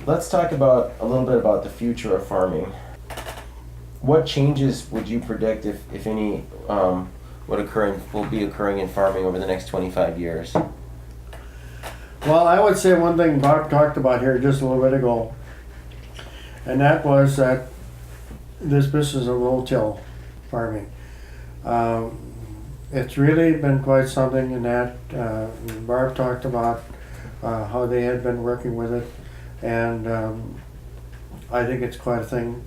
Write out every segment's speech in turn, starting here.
Let's talk about a little bit about the future of farming. What changes would you predict, if any, will be occurring in farming over the next 25 years? Well, I would say one thing Barb talked about here just a little bit ago, and that was that this business of no-till farming. It's really been quite something in that Barb talked about how they had been working with it, and I think it's quite a thing.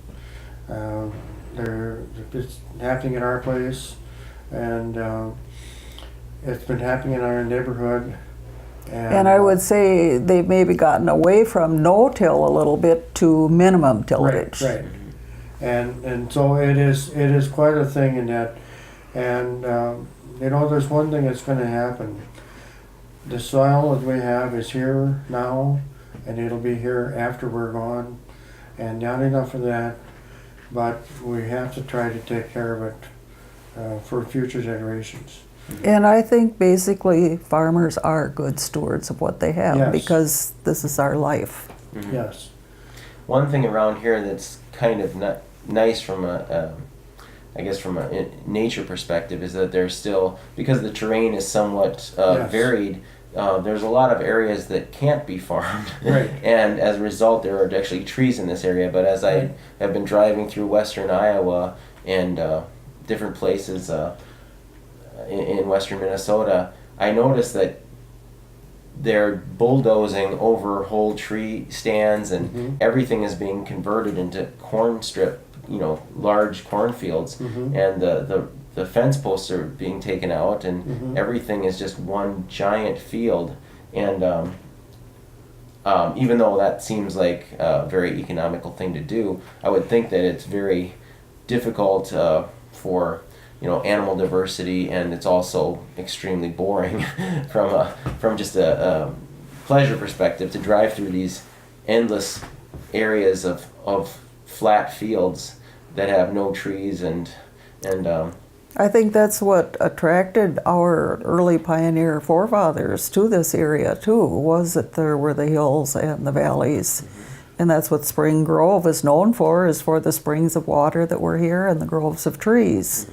It's happening in our place, and it's been happening in our neighborhood. And I would say they've maybe gotten away from no-till a little bit to minimum tillage. Right. And so it is quite a thing in that. And there's one thing that's going to happen. The soil that we have is here now, and it'll be here after we're gone, and not enough of that. But we have to try to take care of it for future generations. And I think basically farmers are good stewards of what they have, Yes. because this is our life. Mm-hmm. Yes. One thing around here that's kind of nice from a nature perspective is that there's still, because the terrain is somewhat Yes. varied, there's a lot of areas that can't be farmed. Right. And as a result, there are actually trees in this area. But as I have been driving through western Iowa and different places in western Minnesota, I noticed that they're bulldozing over whole tree stands, and everything is being converted into corn strip, large cornfields, and the fence posts are being taken out, and everything is just one giant field. And even though that seems like a very economical thing to do, I would think that it's very difficult for animal diversity, and it's also extremely boring from just a pleasure perspective to drive through these endless areas of flat fields that have no trees and I think that's what attracted our early pioneer forefathers to this area too, was that there were the hills and the valleys. And that's what Spring Grove is known for, is for the springs of water that were here and the groves of trees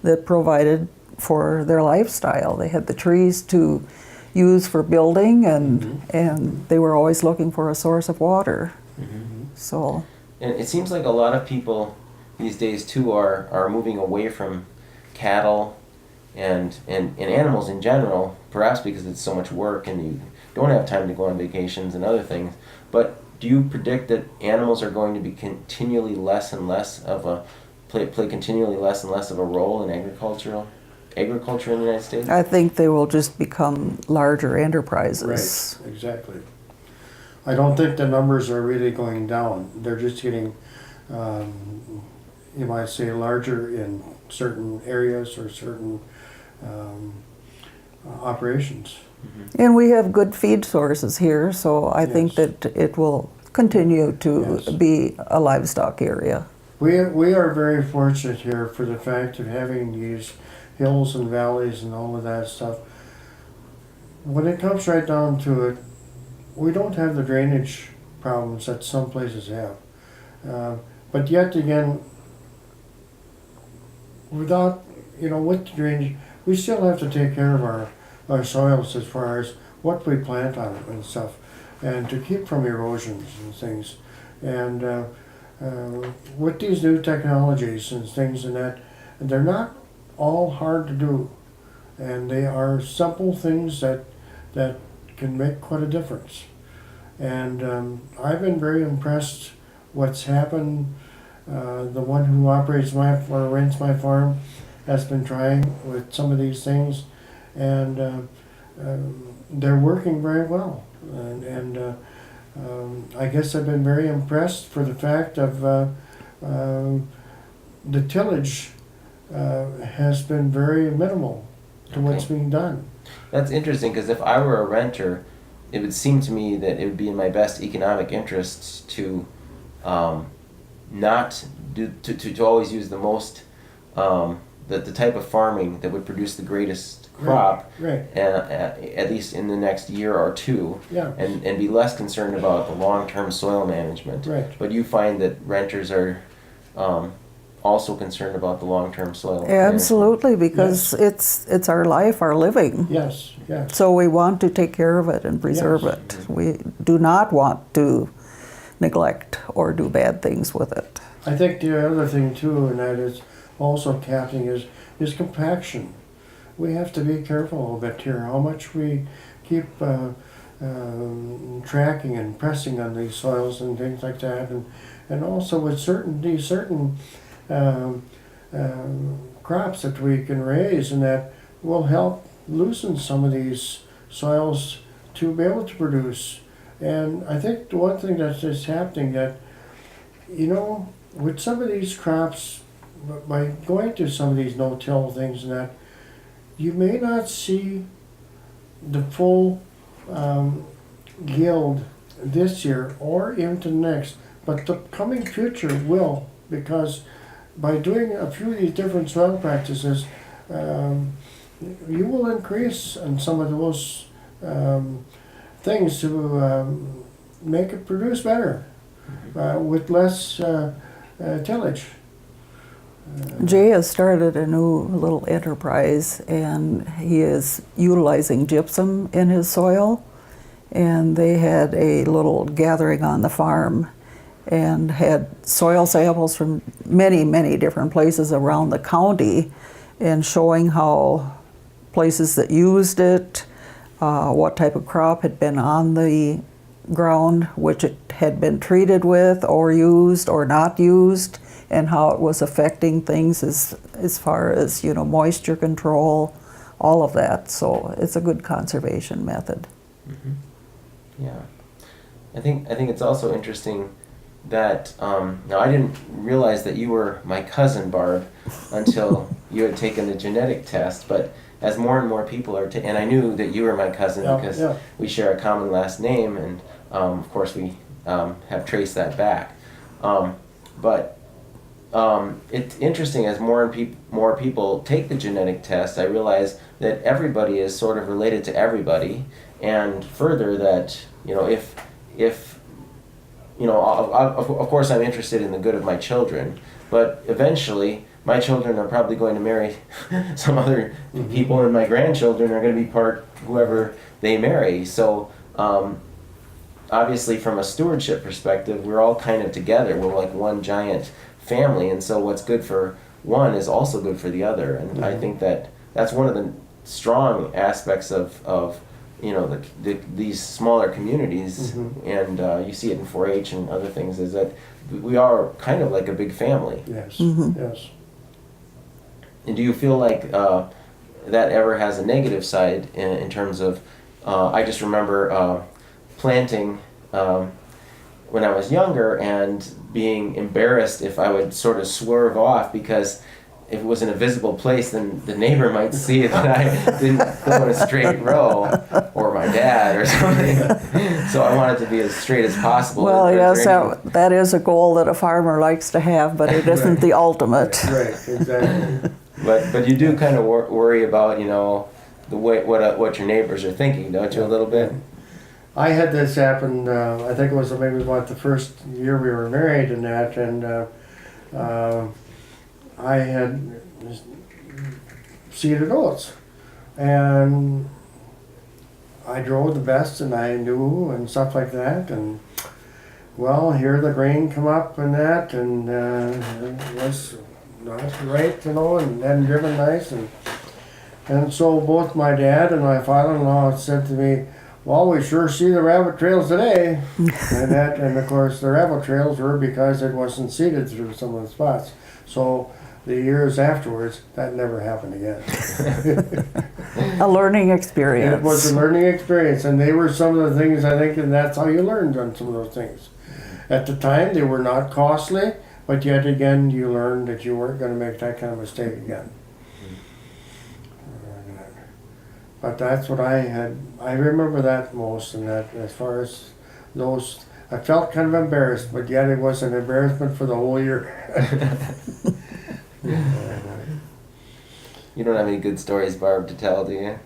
that provided for their lifestyle. They had the trees to use for building, and they were always looking for a source of water. So, and it seems like a lot of people these days too are moving away from cattle and animals in general, perhaps because it's so much work and you don't have time to go on vacations and other things. But do you predict that animals are going to be continually less and less of a play continually less and less of a role in agriculture in the United States? I think they will just become larger enterprises. Right, exactly. I don't think the numbers are really going down. They're just getting, you might say, larger in certain areas or certain operations. And we have good feed sources here, so I think that it will continue to be a livestock area. We are very fortunate here for the fact of having these hills and valleys and all of that stuff. When it comes right down to it, we don't have the drainage problems that some places have. But yet again, without, with the drainage, we still have to take care of our soils as far as what we plant on it and stuff, and to keep from erosions and things. And with these new technologies and things and that, they're not all hard to do, and they are simple things that can make quite a difference. And I've been very impressed what's happened. The one who operates or rents my farm has been trying with some of these things, and they're working very well. And I guess I've been very impressed for the fact of the tillage has been very minimal to what's being done. That's interesting, because if I were a renter, it would seem to me that it would be in my best economic interests to not do to always use the most the type of farming that would produce the greatest crop, Right. at least in the next year or two, Yeah. and be less concerned about the long-term soil management. Right. But you find that renters are also concerned about the long-term soil Absolutely, because it's our life, our living. Yes, yes. So we want to take care of it and preserve Yes. it. We do not want to neglect or do bad things with it. I think the other thing too, and that is also capping, is compaction. We have to be careful a bit here, how much we keep tracking and pressing on these soils and things like that, and also with certain crops that we can raise, and that will help loosen some of these soils to be able to produce. And I think the one thing that's just happening that, you know, with some of these crops, by going to some of these no-till things and that, you may not see the full yield this year or into next, but the coming future will, because by doing a few of these different soil practices, you will increase in some of those things to make it produce better with less tillage. Jay has started a new little enterprise, and he is utilizing gypsum in his soil. And they had a little gathering on the farm and had soil samples from many, many different places around the county, and showing how places that used it, what type of crop had been on the ground, which it had been treated with or used or not used, and how it was affecting things as far as, you know, moisture control, all of that. So it's a good conservation method. Mm-hmm. Yeah, I think it's also interesting that now I didn't realize that you were my cousin, Barb, until you had taken the genetic test. But as more and more people are, and I knew that you were my cousin because we share a common last name, and of course we have traced that back. But it's interesting, as more people take the genetic test, I realize that everybody is sort of related to everybody, and further that, you know, if you know, of course I'm interested in the good of my children, but eventually my children are probably going to marry some other people, and my grandchildren are going to be part whoever they marry. So obviously from a stewardship perspective, we're all kind of together. We're like one giant family, and so what's good for one is also good for the other. And I think that that's one of the strong aspects of you know, these smaller communities, and you see it in 4-H and other things, is that we are kind of like a big family. Yes, yes. And do you feel like that ever has a negative side in terms of, I just remember planting when I was younger and being embarrassed if I would sort of swerve off, because if it was in a visible place, then the neighbor might see that I didn't go in a straight row, or my dad or something. So I want it to be as straight as possible. Well, yes, that is a goal that a farmer likes to have, but it isn't the ultimate. Right, exactly. But you do kind of worry about, you know, the way what your neighbors are thinking, don't you, a little bit? I had this happen, I think it was maybe about the first year we were married and that, and I had seeded oats, and I drove the best, and I knew and stuff like that, and well, here the grain come up and that, and it was not right, you know, and hadn't driven nice, and so both my dad and my father-in-law said to me, well, we sure see the rabbit trails today. And of course the rabbit trails were because it wasn't seeded through some of the spots. So the years afterwards, that never happened again. A learning experience. It was a learning experience, and they were some of the things, I think, and that's how you learned on some of those things. At the time, they were not costly, but yet again, you learned that you weren't going to make that kind of mistake again. But that's what I had. I remember that most, and that as far as those, I felt kind of embarrassed, but yet it was an embarrassment for the whole year. You don't have any good stories, Barb, to tell, do you?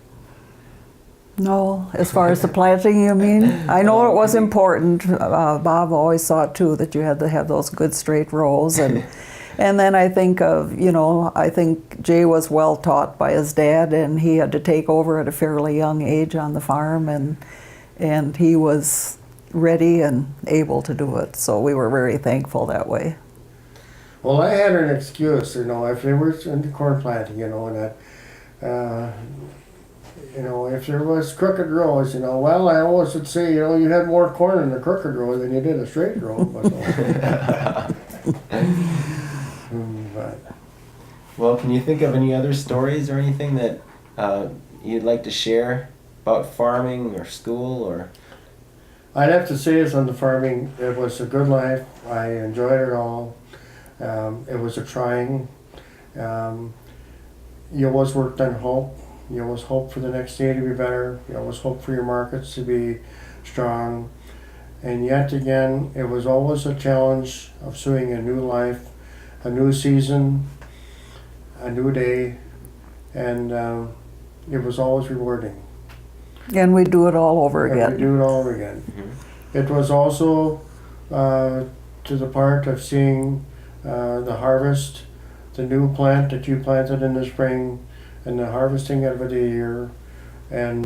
No, as far as the planting, you mean? I know it was important. Bob always thought too that you had to have those good straight rows, and then I think of, I think Jay was well taught by his dad, and he had to take over at a fairly young age on the farm, and he was ready and able to do it. So we were very thankful that way. Well, I had an excuse, if they were into corn planting, and that, if there was crooked rows, well, I always would say, you had more corn in the crooked row than you did a straight row. But, Well, can you think of any other stories or anything that you'd like to share about farming or school or? I'd have to say is on the farming, it was a good life. I enjoyed it all. It was a trying. You always worked on hope. You always hope for the next day to be better. You always hope for your markets to be strong. And yet again, it was always a challenge of suing a new life, a new season, a new day, and it was always rewarding. And we do it all over again. And we do it all over again. Mm-hmm. It was also to the part of seeing the harvest, the new plant that you planted in the spring, and the harvesting of it a year, and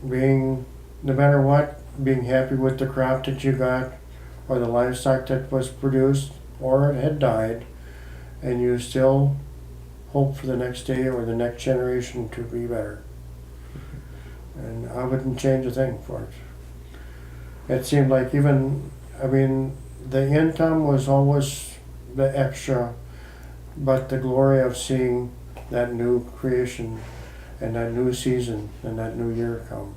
being, no matter what, being happy with the crop that you got, or the livestock that was produced, or it had died, and you still hope for the next day or the next generation to be better. And I wouldn't change a thing for it. It seemed like the income was always the extra, but the glory of seeing that new creation and that new season and that new year come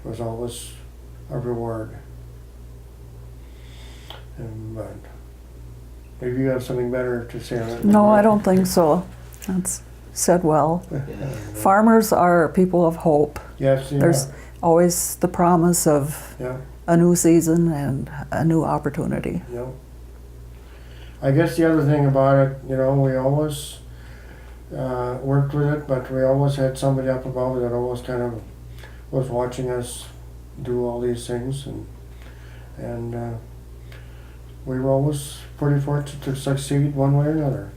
was always a reward. But maybe you have something better to say on it. No, I don't think so. That's said well. Yeah. Farmers are people of hope. Yes, yeah. There's always the promise of a new season and a new opportunity. Yeah. I guess the other thing about it, we always worked with it, but we always had somebody up above that always kind of was watching us do all these things, and we were always pretty fortunate to succeed one way or another.